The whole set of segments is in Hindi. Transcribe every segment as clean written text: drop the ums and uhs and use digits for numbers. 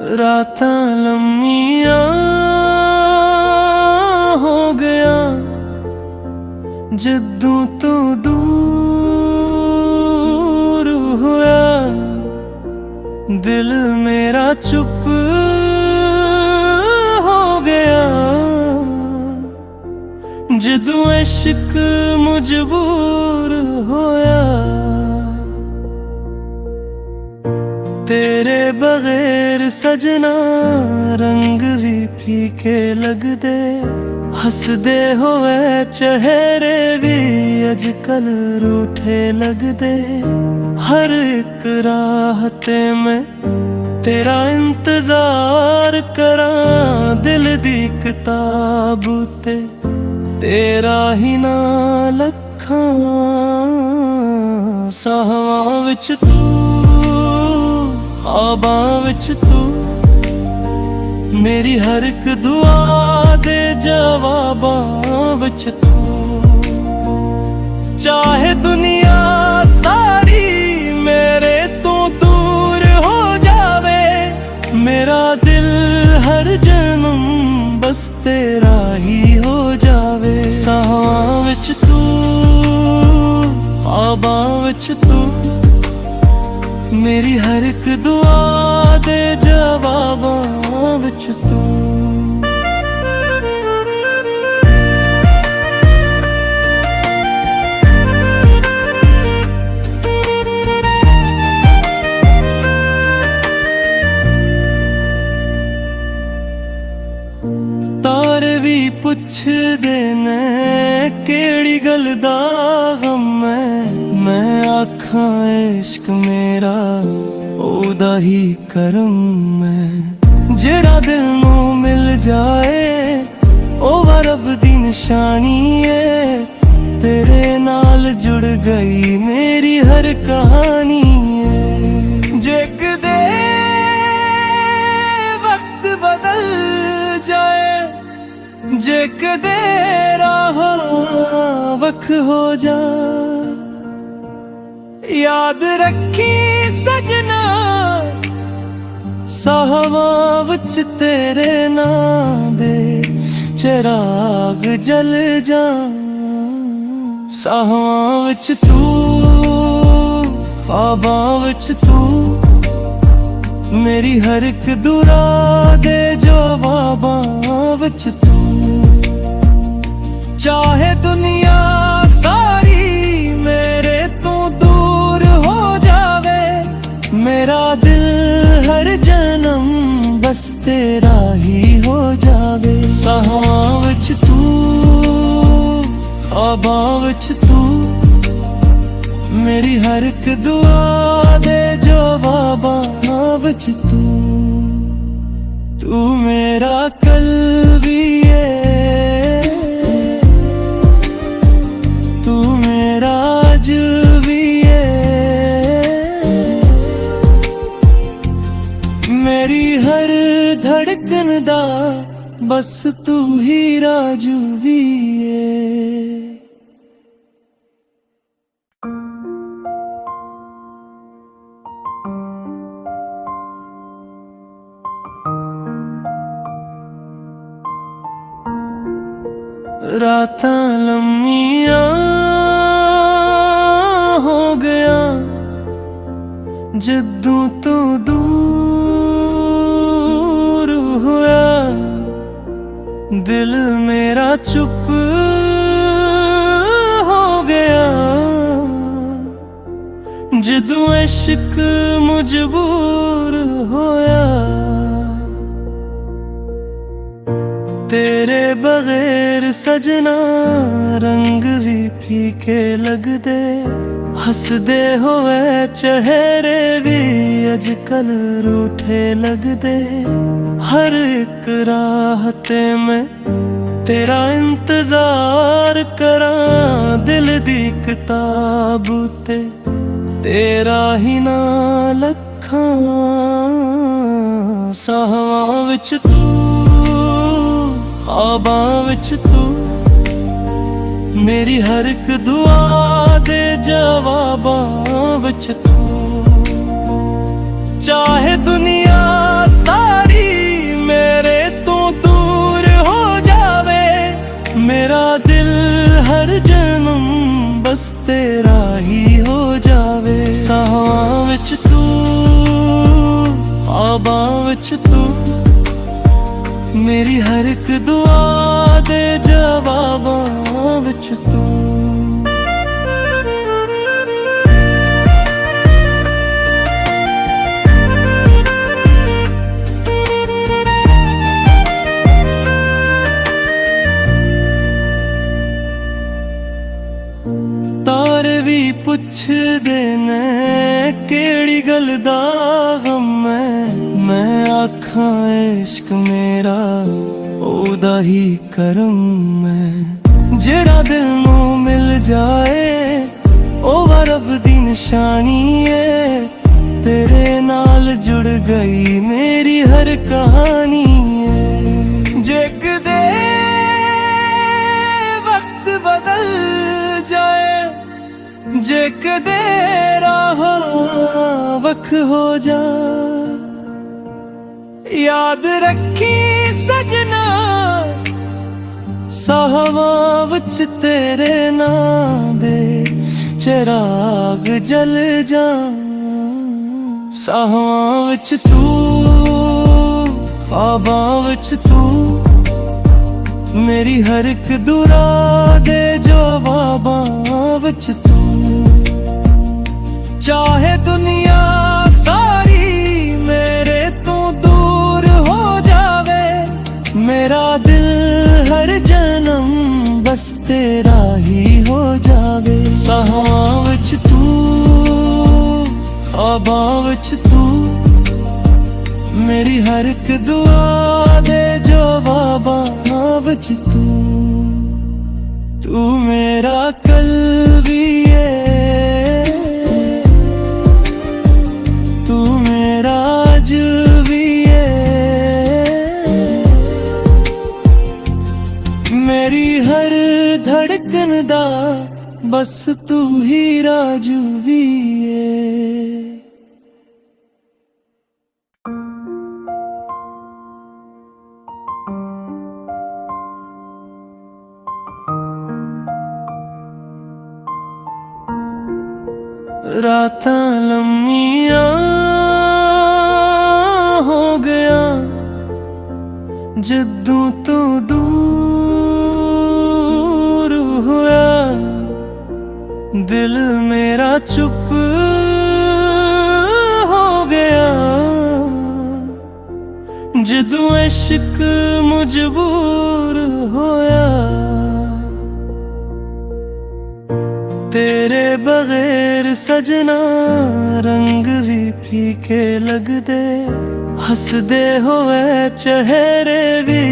रातां लम्मियां हो गया जदों तो दूर होया। दिल मेरा चुप हो गया जदों इश्क मजबूर होया। तेरे बगैर सजना रंग भी फीके लगदे, हसदे होए चेहरे भी अजकल रूठे लगदे। हर एक राह ते मैं तेरा इंतजार करां, दिल दी किताब ते तेरा ही ना लखां। साहां विच तू, ख्वाबां विच तू, मेरी हर एक दुआ दे जवाबां विच तू। चाहे दुनिया सारी मेरे तो दूर हो जावे, मेरा दिल हर जन्म बस तेरा ही हो जावे। साहां विच तू, ख्वाबां विच तू, मेरी हर एक दुआ दे जवाबां विच तू। तारे भी पुछदे ने केड़ी गल दा गम है, मैं आखां इश्क मेरा ओदा ही करम है। जेड़ा दिल नूं मिल जाए ओ रब दी निशानी है, तेरे नाल जुड़ गई मेरी हर कहानी है। जे कदे वक्त बदल जाए, जे कदे राहां वख हो जा, याद रखी सजना साहवां विच तेरे नां दे चिराग जल जा। साहवां विच तू, ख्वाबां विच तू, मेरी हर एक दुआ दे जवाबां विच तू। चाहे दुनिया सारी मेरे तो दूर हो जावे, मेरा दिल हर जन्म बस तेरा ही हो जावे। साहां विच तू, ख्वाबां विच तू, मेरी हर एक दुआ दे जवाबां विच तू। तू मेरा कल भी है, तू मेरा आज भी है, मेरी हर धड़कन दा बस तू ही राजू भी है। रातां लम्मियां हो गया जदों तो दूर होया। दिल मेरा चुप हो गया जदों इश्क मजबूर होया। तेरे बगैर सजना रंग भी फीके लगदे, हसदे होए चेहरे भी अजकल रूठे लगदे। हर एक राह ते मैं तेरा इंतजार करां, दिल दी किताब ते तेरा ही ना लखां। साहां विच तू, ख्वाबां विच तू, मेरी हर एक दुआ दे जवाबां विच तू। चाहे दुनिया सारी बस तेरा ही हो जावे। साहां विच तू, ख्वाबां विच तू, मेरी हर एक दुआ दे जवाबां विच तू। तारे भी पुछदे ने केड़ी गल दा गम है। मैं आखां इश्क मेरा ओदा ही करम है। जेड़ा दिल नूं मिल जाए ओ रब दी निशानी है। तेरे नाल जुड़ गई मेरी हर कहानी है। जे कदे वक्त बदल जाए, जे कदे राहां वख हो जा, याद रखी सजना साहवां विच तेरे नां दे चिराग जल जा। साहवां विच तू, ख्वाबां विच तू, मेरी हर एक दुआ दे जवाबां विच तू। चाहे दुनिया सारी मेरे तो दूर हो जावे, मेरा दिल हर जन्म बस तेरा ही हो जावे। साहां विच तू, ख्वाबां विच तू, मेरी हर एक दुआ दे जवाबां विच तू। तू मेरा कल भी है, तू मेरा आज भी है। मेरी हर धड़कन दा बस तू ही राजू भी है। रातां लम्मियां हो गया जदों तो दूर होया। दिल मेरा चुप हो गया जदों इश्क मजबूर होया। तेरे बगैर सजना रंग भी फीके लगदे, हसदे होए चेहरे भी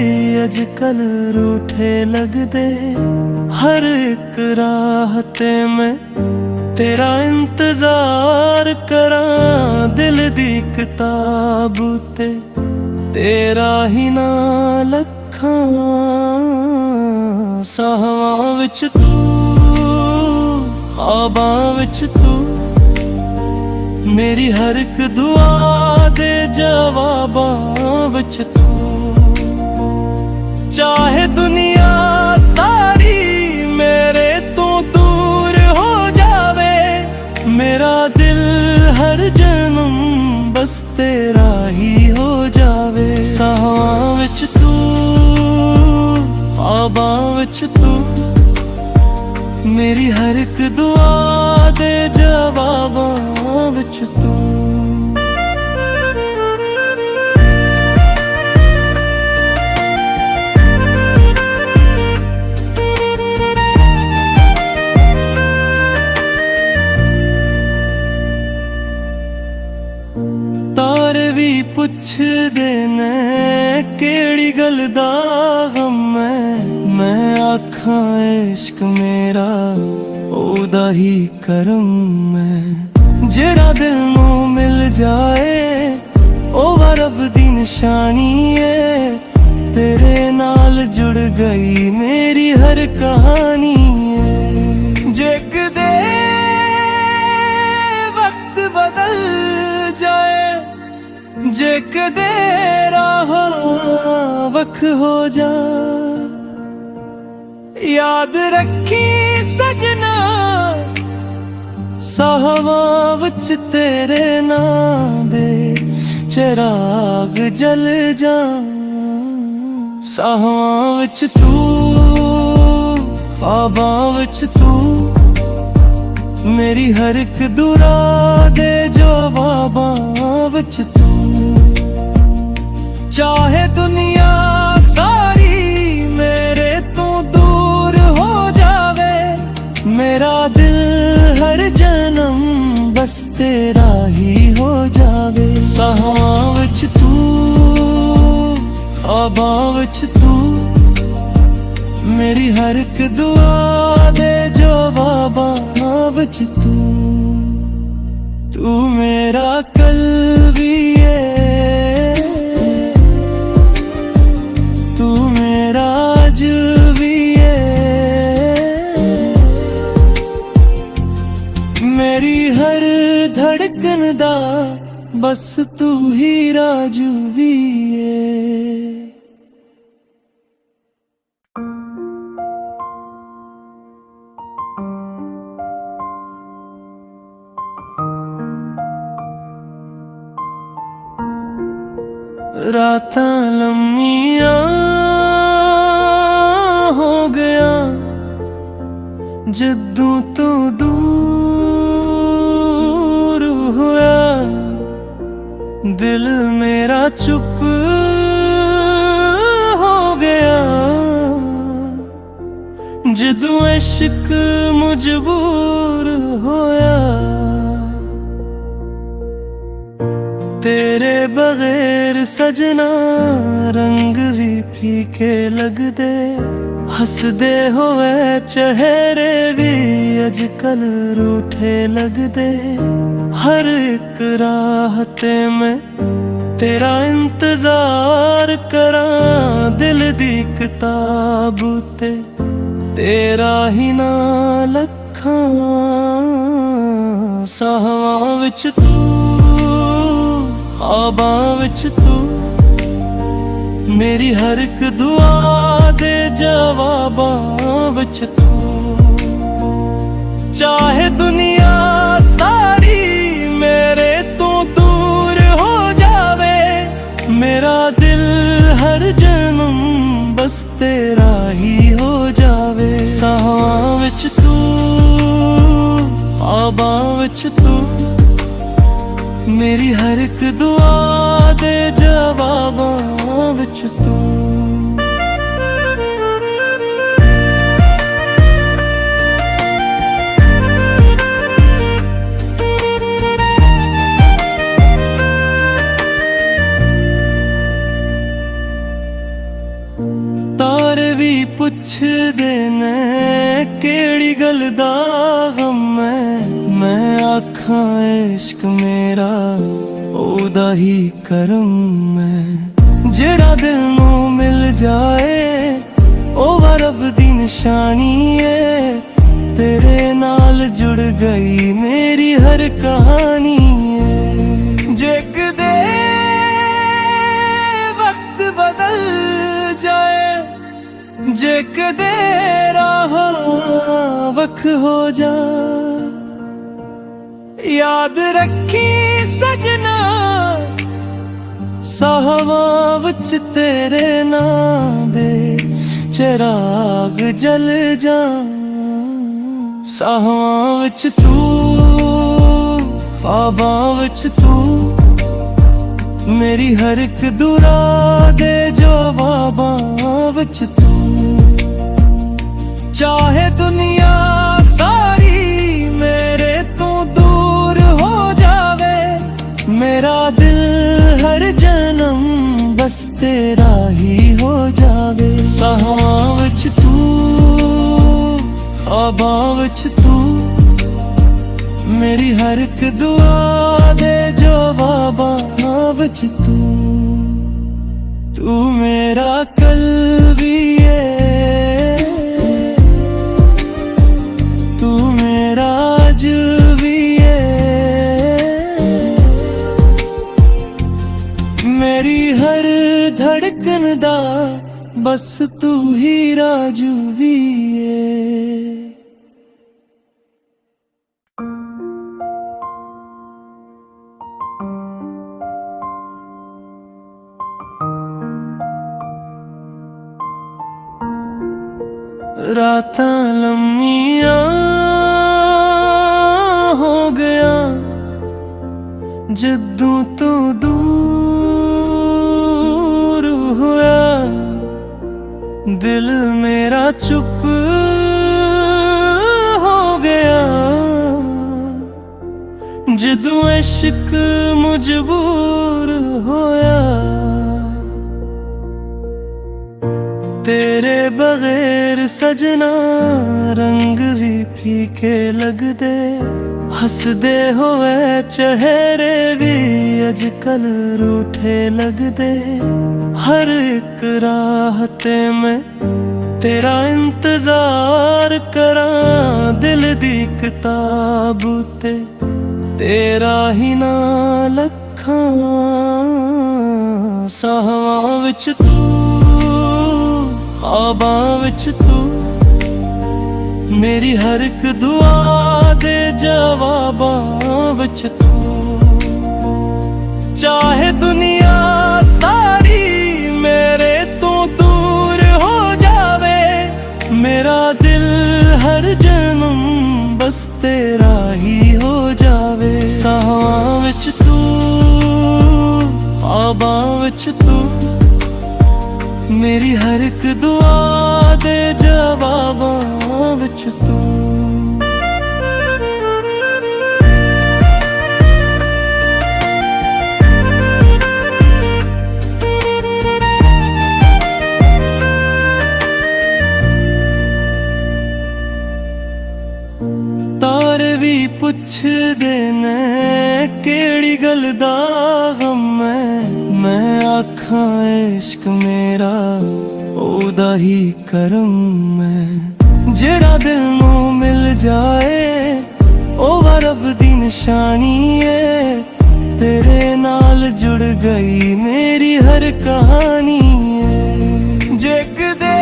अजकल रूठे लगदे। हर एक राह ते मैं तेरा इंतजार करां, दिल दी किताब ते तेरा ही ना लखां। साहां विच तू, ख्वाबां विच तू, मेरी हर एक दुआ दे जवाबां विच तू। चाहे दुनिया सारी मेरे तो दूर हो जावे, मेरा दिल हर जन्म बस तेरा ही हो जावे। साहां विच तू, ख्वाबां विच तू, मेरी हर एक दुआ दे जवाबां विच तू। तारे भी पुछदे ने केड़ी गल दा गम है। मैं आखां इश्क मेरा ओदा ही करम है। जेड़ा दिल नूं मिल जाए ओ रब दी निशानी है। तेरे नाल जुड़ गई मेरी हर कहानी है। जे कदे वक्त बदल जाए, जे कदे राहां वख हो जा, याद रखी सजना साहवां विच तेरे नां दे चिराग जल जा। साहवां विच तू, ख्वाबां विच तू, मेरी हर एक दुआ दे जवाबां विच तू। चाहे दुनिया सारी मेरे तो दूर हो जावे, मेरा दिल हर जन्म बस तेरा ही हो जावे। साहवां विच तू, ख्वाबां विच तू, मेरी हर एक दुआ दे जवाबां विच तू। तू मेरा कल भी है, तू मेरा आज भी है, मेरी हर धड़कन दा बस तू ही राजू भी है। रातां लम्मियां हो गया जदों तो दूर होया, दिल मेरा चुप हो गया जदों इश्क मजबूर होया। तेरे बगैर सजना रंग भी फीके लगदे, हसदे होए चेहरे भी अजकल रूठे लगदे। हर एक राह ते मैं तेरा इंतजार करां, दिल दी किताब ते तेरा ही ना लखां। साहवां विच तू, ख्वाबां विच तू, मेरी हर एक दुआ दे जवाबां विच तू। चाहे दुनिया सारी मेरे तो दूर हो जावे, मेरा दिल हर जन्म बस तेरा ही हो जावे। साहवां विच तू, ख्वाबां विच तू, मेरी हर एक दुआ दे जवाबां विच तू। तारे भी पुछदे ने केड़ी गल दा गम है, मैं आखां इश्क मेरा ओदा ही करम है। जेड़ा दिल नूं मिल जाए ओ रब दी निशानी है, तेरे नाल जुड़ गई मेरी हर कहानी है। जे कदे वक्त बदल जाए, जे कदे राहां वख हो जा, याद रखी सजना साहवां विच तेरे नां दे चिराग जल जा। साहवां विच तू, ख्वाबां विच तू, मेरी हर एक दुआ दे जवाबां विच तू। चाहे दुनिया सारी मेरे तो दूर हो जावे, मेरा दिल हर जन्म बस तेरा ही हो जावे। साहवां विच तू, ख्वाबां विच तू, मेरी हर एक दुआ दे जवाबां विच तू। तू मेरा कल भी है, तू मेरा आज भी है, मेरी हर धड़कन दा बस बस तू ही राजू भी है। रातां लम्मियां हो गया जदों तो दूर होया, दिल मेरा चुप हो गया जदों इश्क मजबूर होया। तेरे बगैर सजना रंग भी फीके लगदे, हसदे होए चेहरे भी अजकल रूठे लगदे। हर एक राहते में तेरा इंतजार करां, दिल दी किताब ते तेरा ही ना लखां। साहां विच तू, ख्वाबां विच तू, मेरी हर एक दुआ दे जवाबां विच तू। चाहे दुनिया सारी मेरे तो दूर हो जावे, मेरा दिल हर जन्म बस तेरा ही हो जावे। साहां विच तू, ख्वाबां विच तू, मेरी हर एक दुआ दे जवाबां विच तू। तारे भी पुछदे ने केड़ी गल दा गम है, मैं आखां इश्क मेरा ओदा ही करम है। जेड़ा दिल नूं मिल जाए ओ रब दी निशानी है, तेरे नाल जुड़ गई मेरी हर कहानी है। जे कदे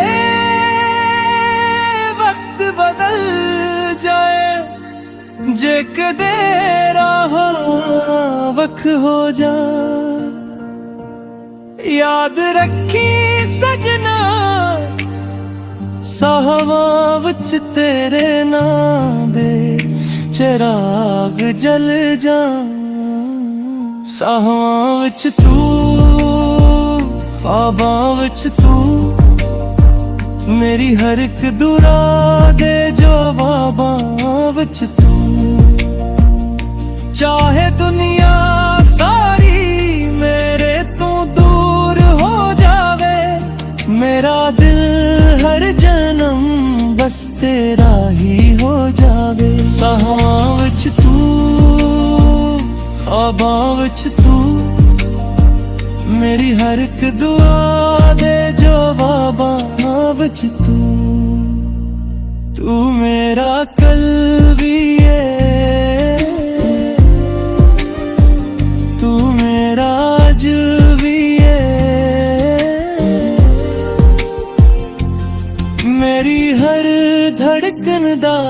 वक्त बदल जाए, जे कदे राहां वख हो जा, याद रखी सजना साहवां विच तेरे नाम दे चिराग जल जा। साहवां विच तू, ख्वाबां विच तू, मेरी हर एक दुआ दे जवाबां विच तू। चाहे दुनिया सारी मेरे तो दूर हो जावे, मेरा दिल हर जन्म बस तेरा ही हो जावे। साहां विच तू, ख्वाबां विच तू, मेरी हर एक दुआ दे जवाबां विच तू। तू मेरा कल भी है, तू मेरा आज भी है, मेरी हर धड़कन दा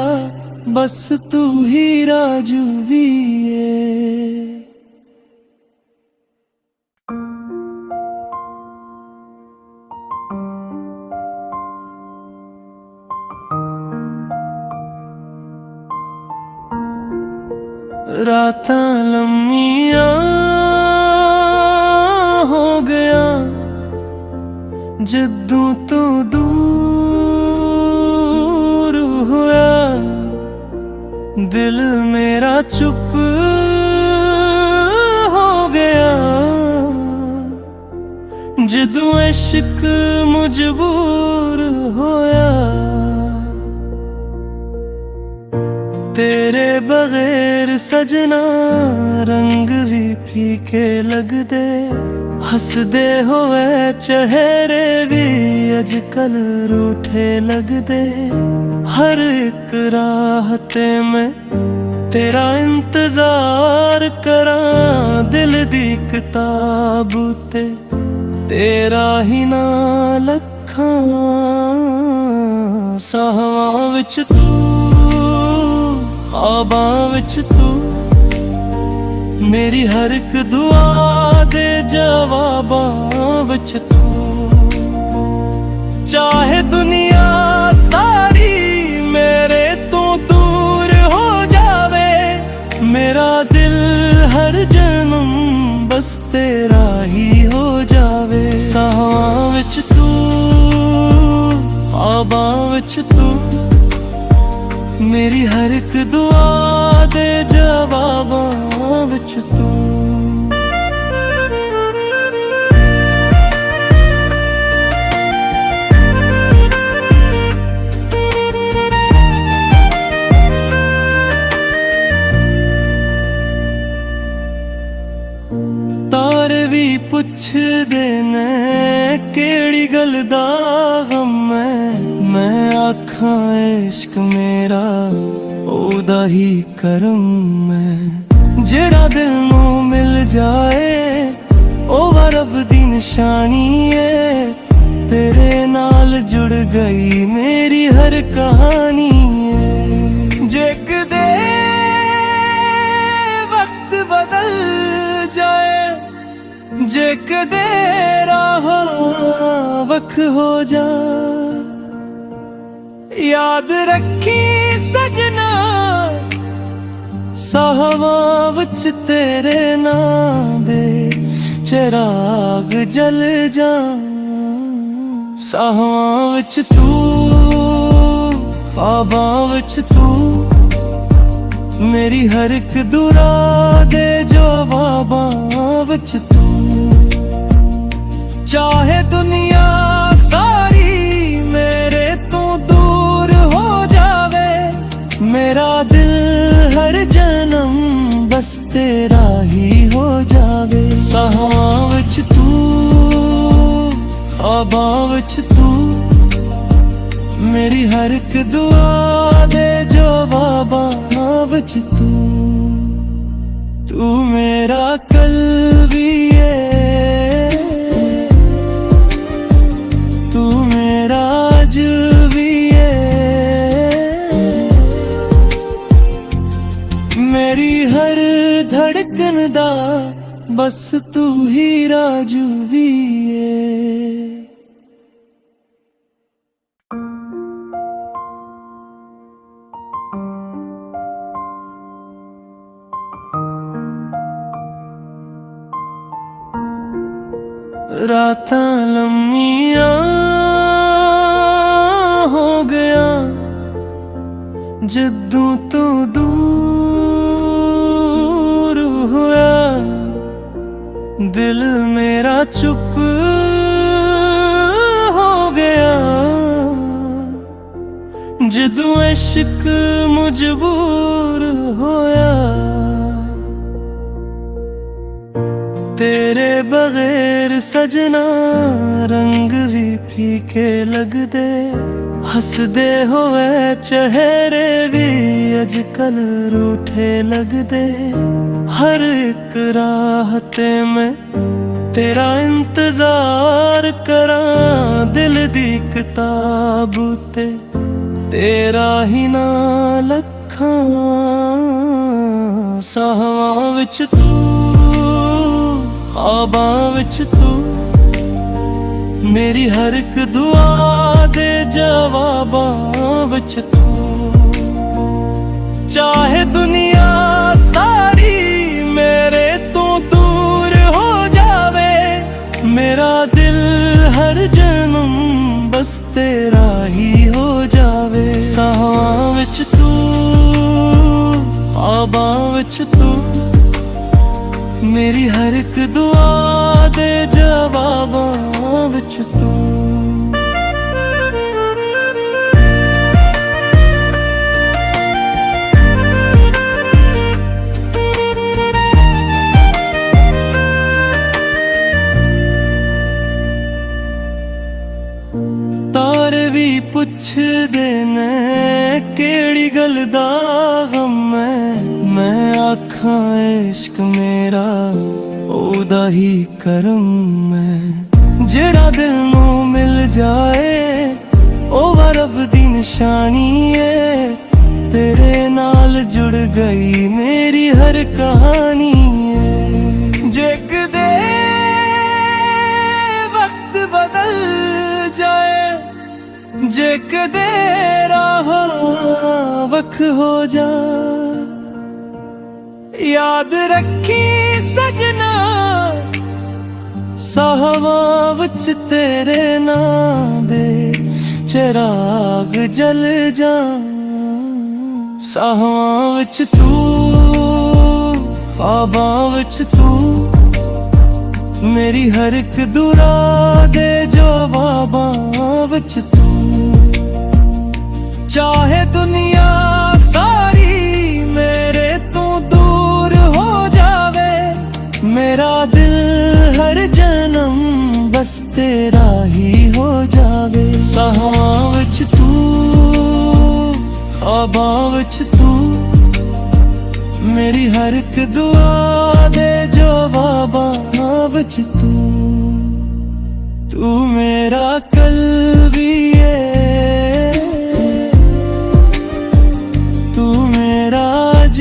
बस तू ही राजू भी है। रातां लम्मियां हो गया जदों तो दूर होया, दिल मेरा चुप हो गया जदों इश्क मजबूर होया। तेरे बगैर सजना रंग भी फीके लगदे, हसदे होए चेहरे भी अजकल रूठे लगदे। हर एक राहते में तेरा इंतजार करां, दिल दी किताब ते तेरा ही ना लखां। ਲੱਖਾਂ ਸਾਹਾਂ ਵਿੱਚ ਤੂੰ, ਖ਼ਵਾਬਾਂ ਵਿੱਚ ਤੂੰ, ਮੇਰੀ ਹਰ ਇੱਕ ਦੁਆ ਦੇ ਜਵਾਬਾਂ ਵਿੱਚ ਤੂੰ। ਚਾਹੇ ਦੁਨੀਆ ਸਾਰੀ ਮੇਰੇ ਤੋਂ ਦੂਰ ਹੋ ਜਾਵੇ, ਮੇਰਾ ਦਿਲ ਹਰ ਜਨਮ ਬਸ ਤੇਰਾ ਹੀ ਹੋ ਜਾਵੇ। ਸਾਹਾਂ ਵਿੱਚ ਤੂੰ, ਖ਼ਵਾਬਾਂ ਵਿੱਚ ਤੂੰ, ਮੇਰੀ ਹਰ ਇੱਕ ਦੁਆ ਦੇ ਜਵਾਬਾਂ ਵਿੱਚ ਤੂੰ। ਤਾਰੇ ਵੀ ਪੁੱਛਦੇ ਨੇ ਕਿਹੜੀ ਗੱਲ ਦਾ ਗਮ ਹੈ, ਮੈਂ ਆਖਾਂ ਇਸ਼ਕ ਮੇਰਾ ਉਹਦਾ ਹੀ ਕਰਮ ਹੈ। ਜਿਹੜਾ ਦਿਲ ਨੂੰ ਮਿਲ ਜਾਏ ਉਹ ਰੱਬ ਦੀ ਨਿਸ਼ਾਨੀ ਏ, ਤੇਰੇ ਨਾਲ ਜੁੜ ਗਈ ਮੇਰੀ ਹਰ ਕਹਾਣੀ ਏ। ਜੇ ਕਦੇ ਵਕਤ ਬਦਲ ਜਾਏ, ਜੇ ਕਦੇ ਰਾਹਾਂ ਵੱਖ ਹੋ ਜਾ, याद रखी सजना साहवां विच तेरे नाम दे चिराग जल जा। साहवां विच तू, ख्वाबां विच तू, मेरी हर एक दुआ दे जवाबां विच तू। चाहे दुनिया सारी मेरे तो दूर हो जावे, मेरा दिल हर जन्म बस तेरा ही हो जावे। साहां विच तू, ख्वाबां विच तू, मेरी हर एक दुआ दे जवाबां विच तू। तू मेरा कल भी है, तू मेरा आज भी है, मेरी हर धड़कन दा बस तू ही राजू भी है। रातां लम्मियां हो गया जदों तो दूर होया, दिल मेरा चुप हो गया जदों इश्क मजबूर होया। तेरे बगैर सजना रंग भी फीके लगदे, हसदे होए चेहरे भी अजकल रूठे लगदे। हर एक राह ते मैं तेरा इंतजार करां, दिल दी किताब ते तेरा ही ना लखां। साहां विच तू, ख्वाबां विच तू, मेरी हर एक दुआ दे जवाबां विच तू। चाहे दुनिया सारी मेरे तो दूर हो जावे, मेरा दिल हर जन्म बस तेरा ही हो जावे। साहां विच तू, ख्वाबां विच तू, मेरी हर एक दुआ दे जवाबां विच तू। तारे भी पुछदे ने केड़ी गल दा गम है, मैं आखां इश्क मेरा ओदा ही करम है। जेड़ा दिल नू मिल जाए ओ रब दी निशानी है। तेरे नाल जुड़ गई मेरी हर कहानी है। जेक दे वक्त बदल जाए, जेक दे राह वख हो जा, याद रखी सजना साहवां विच तेरे नां दे चिराग जल जा। साहवां विच तू, ख्वाबां विच तू, मेरी हर एक दुआ दे जवाबां विच तू। चाहे दुनिया सारी मेरे तो दूर हो जावे, मेरा दिल हर जन्म बस तेरा ही हो जावे। साहां विच तू, ख्वाबां विच तू, मेरी हर एक दुआ दे जवाबां विच तू। तू मेरा कल भी है, तू मेरा आज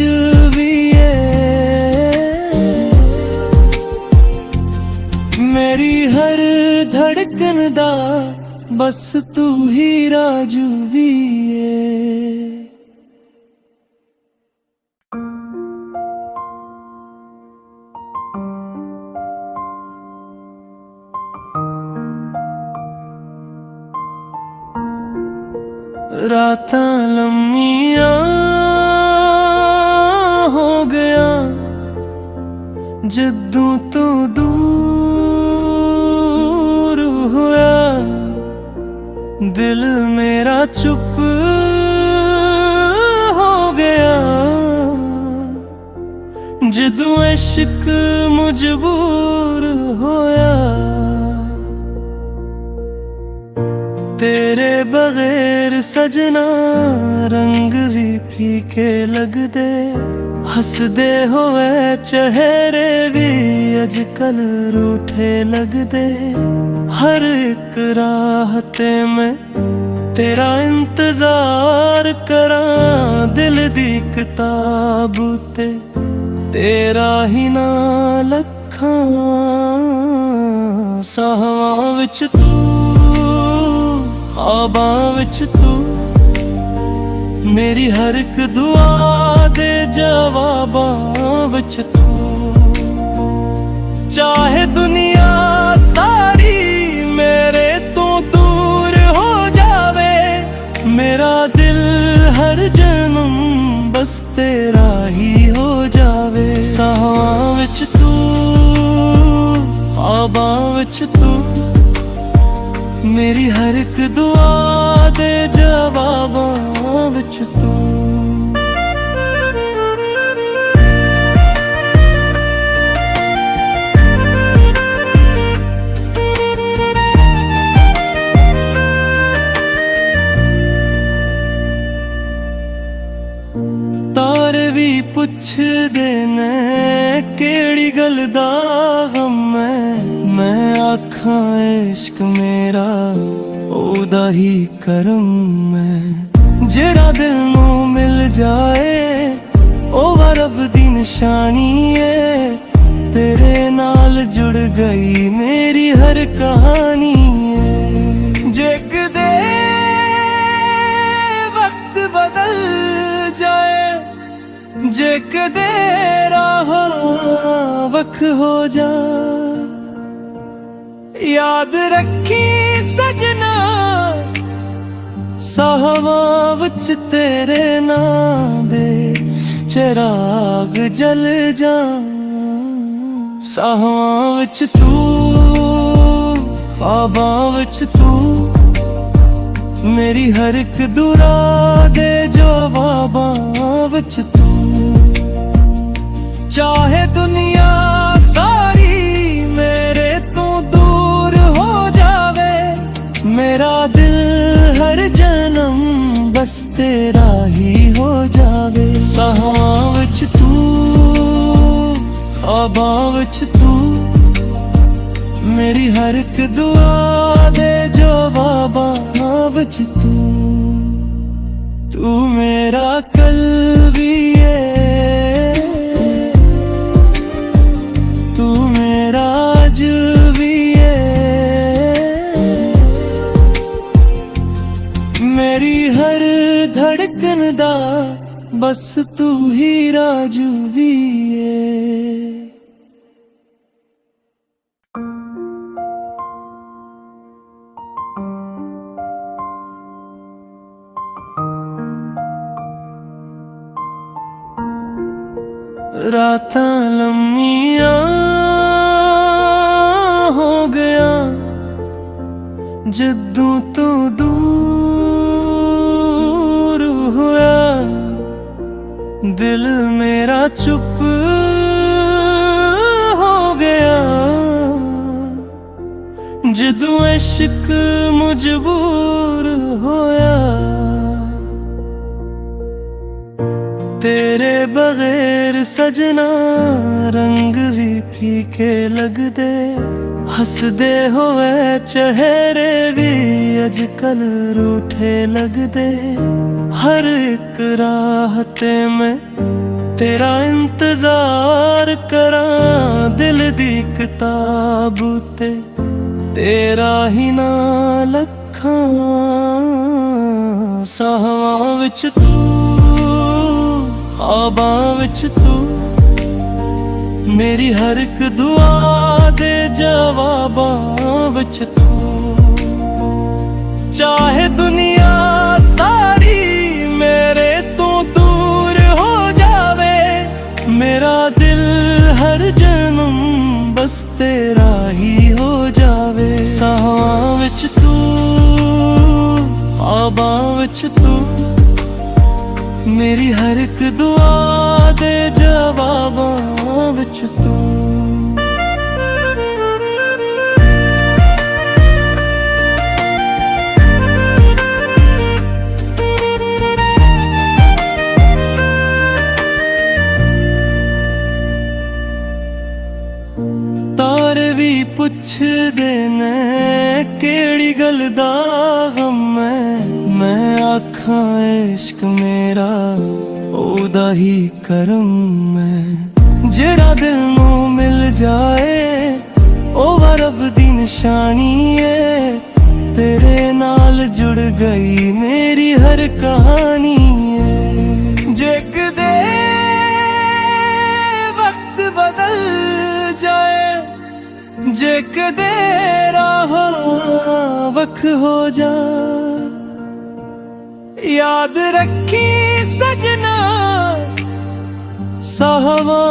भी है, मेरी हर धड़कन दा बस तू ही राजू भी है। रातां लम्मियां हो गया जदों तो दूर होया, दिल मेरा चुप हो गया जदों इश्क मजबूर होया। तेरे बगैर सजना रंग भी फीके लगदे, हसदे होए चेहरे भी अजकल रूठे लगदे। हर एक राह ते मैं तेरा इंतजार करां, दिल दी किताब ते तेरा ही ना लखां। साहवां विच तू, ख्वाबां विच तू, मेरी हर एक दुआ दे जवाबां विच तू। चाहे दुनिया सारी मेरे तो दूर हो जावे, मेरा दिल हर जन्म बस तेरा ही हो जावे। साहां विच तू, ख्वाबां विच तू, मेरी हर एक दुआ दे जवाबां विच तू। तारे भी पुछदे ने केड़ी गल दा गम है, मैं आखां इश्क मेरा ओदा ही करम है। जेड़ा दिल नू मिल जाए ओ रब दी निशानी है। तेरे नाल जुड़ गई मेरी हर कहानी है। जेक दे वक्त बदल जाए, जेक दे राह वख हो जा, याद रखी सजना साहवां विच तेरे नां दे चिराग जल जा। साहवां विच तू, ख्वाबां विच तू, मेरी हर एक दुआ दे जवाबां विच तू। चाहे दुनिया सारी मेरे तो दूर हो जावे, मेरा दिल हर जन्म बस तेरा ही हो जावे। साहां विच तू, ख्वाबां विच तू, मेरी हर एक दुआ दे जवाबां विच तू मेरा कल भी है, तू मेरा आज भी है। मेरी हर धड़कन दा बस तू ही राजू भी है। रातां लम्मियां हो गया जदों तो दूर होया, दिल मेरा चुप हो गया जदों इश्क मजबूर होया। तेरे बगैर सजना रंग भी फीके लगदे, हसदे होए चेहरे भी अजकल रूठे लगदे। हर एक राह ते मैं तेरा इंतजार करां, दिल दी किताब ते तेरा ही ना लखां। साहां विच तू, ख्वाबां विच तू, मेरी हर एक दुआ दे जवाबां विच तू। चाहे दुनिया सारी मेरे तो दूर हो जावे, मेरा दिल हर जन्म बस तेरा ही हो जावे। साहां विच तू, ख्वाबां विच तू, मेरी हर एक दुआ दे जवाबां विच तू। तारे भी पुछदे ने केड़ी गल दा गम है, मैं आखां इश्क मेरा ओदा ही करम है। जेड़ा दिल नूं मिल जाए ओ रब दी निशानी है, तेरे नाल जुड़ गई मेरी हर कहानी है। जे कदे वक्त बदल जाए, जे कदे राहां वख हो जा, याद रखी सजना साहवा।